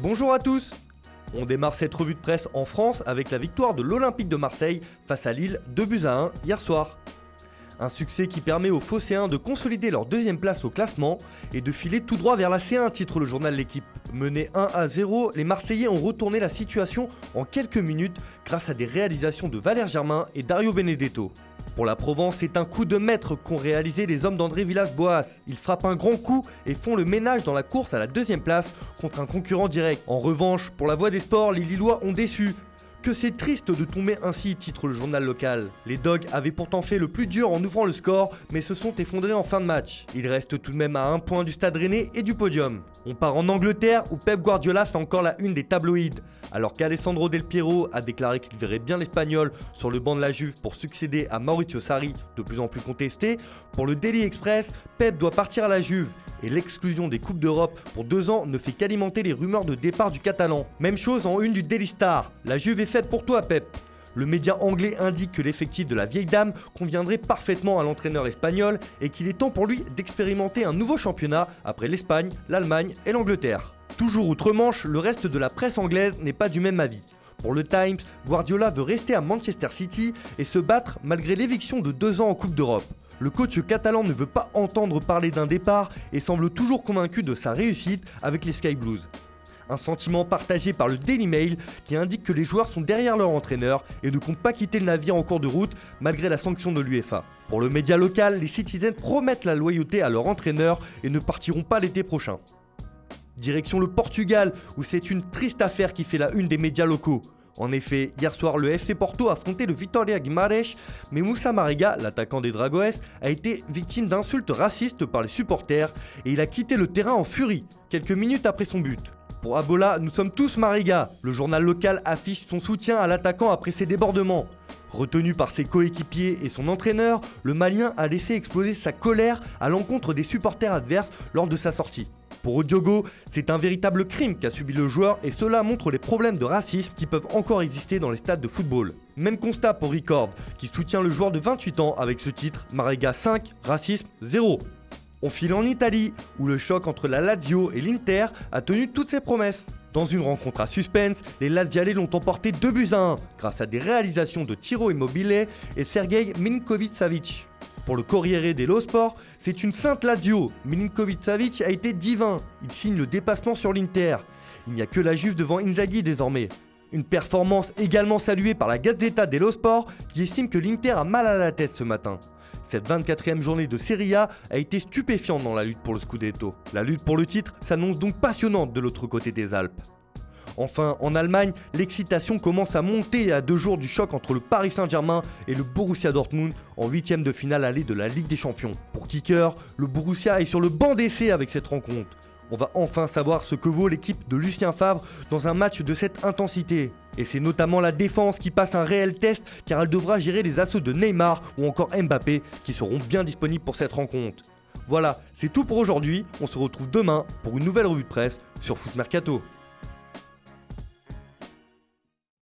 Bonjour à tous. On démarre cette revue de presse en France avec la victoire de l'Olympique de Marseille face à Lille 2-1 hier soir. Un succès qui permet aux Phocéens de consolider leur deuxième place au classement et de filer tout droit vers la C1, titre le journal L'Équipe. Menés 1-0, les Marseillais ont retourné la situation en quelques minutes grâce à des réalisations de Valère Germain et Dario Benedetto. Pour la Provence, c'est un coup de maître qu'ont réalisé les hommes d'André Villas-Boas. Ils frappent un grand coup et font le ménage dans la course à la deuxième place contre un concurrent direct. En revanche, pour la Voix des Sports, les Lillois ont déçu. Que c'est triste de tomber ainsi, titre le journal local. Les Dogs avaient pourtant fait le plus dur en ouvrant le score, mais se sont effondrés en fin de match. Ils restent tout de même à 1 point du Stade Rennais et du podium. On part en Angleterre où Pep Guardiola fait encore la une des tabloïds. Alors qu'Alessandro Del Piero a déclaré qu'il verrait bien l'Espagnol sur le banc de la Juve pour succéder à Maurizio Sarri, de plus en plus contesté, pour le Daily Express, Pep doit partir à la Juve. Et l'exclusion des Coupes d'Europe pour 2 ans ne fait qu'alimenter les rumeurs de départ du Catalan. Même chose en une du Daily Star. La Juve est faite pour toi, Pep. Le média anglais indique que l'effectif de la vieille dame conviendrait parfaitement à l'entraîneur espagnol et qu'il est temps pour lui d'expérimenter un nouveau championnat après l'Espagne, l'Allemagne et l'Angleterre. Toujours outre-Manche, le reste de la presse anglaise n'est pas du même avis. Pour le Times, Guardiola veut rester à Manchester City et se battre malgré l'éviction de 2 ans en Coupe d'Europe. Le coach catalan ne veut pas entendre parler d'un départ et semble toujours convaincu de sa réussite avec les Sky Blues. Un sentiment partagé par le Daily Mail qui indique que les joueurs sont derrière leur entraîneur et ne comptent pas quitter le navire en cours de route malgré la sanction de l'UEFA. Pour le média local, les Citizens promettent la loyauté à leur entraîneur et ne partiront pas l'été prochain. Direction le Portugal où c'est une triste affaire qui fait la une des médias locaux. En effet, hier soir, le FC Porto affrontait le Vitória Guimarães, mais Moussa Marega, l'attaquant des Dragões, a été victime d'insultes racistes par les supporters et il a quitté le terrain en furie, quelques minutes après son but. Pour Abola, nous sommes tous Marega. Le journal local affiche son soutien à l'attaquant après ses débordements. Retenu par ses coéquipiers et son entraîneur, le Malien a laissé exploser sa colère à l'encontre des supporters adverses lors de sa sortie. Pour Odiogo, c'est un véritable crime qu'a subi le joueur et cela montre les problèmes de racisme qui peuvent encore exister dans les stades de football. Même constat pour Record, qui soutient le joueur de 28 ans avec ce titre Marega 5, racisme 0. On file en Italie, où le choc entre la Lazio et l'Inter a tenu toutes ses promesses. Dans une rencontre à suspense, les Lazialais l'ont emporté 2-1 grâce à des réalisations de Ciro Immobile et Sergej Milinković-Savić. Pour le Corriere dello Sport, c'est une sainte Lazio. Milinković-Savić a été divin. Il signe le dépassement sur l'Inter. Il n'y a que la Juve devant Inzaghi désormais. Une performance également saluée par la Gazzetta dello Sport qui estime que l'Inter a mal à la tête ce matin. Cette 24e journée de Serie A a été stupéfiante dans la lutte pour le Scudetto. La lutte pour le titre s'annonce donc passionnante de l'autre côté des Alpes. Enfin, en Allemagne, l'excitation commence à monter à 2 jours du choc entre le Paris Saint-Germain et le Borussia Dortmund en 8e de finale allée de la Ligue des Champions. Pour Kicker, le Borussia est sur le banc d'essai avec cette rencontre. On va enfin savoir ce que vaut l'équipe de Lucien Favre dans un match de cette intensité. Et c'est notamment la défense qui passe un réel test car elle devra gérer les assauts de Neymar ou encore Mbappé qui seront bien disponibles pour cette rencontre. Voilà, c'est tout pour aujourd'hui. On se retrouve demain pour une nouvelle revue de presse sur Foot Mercato.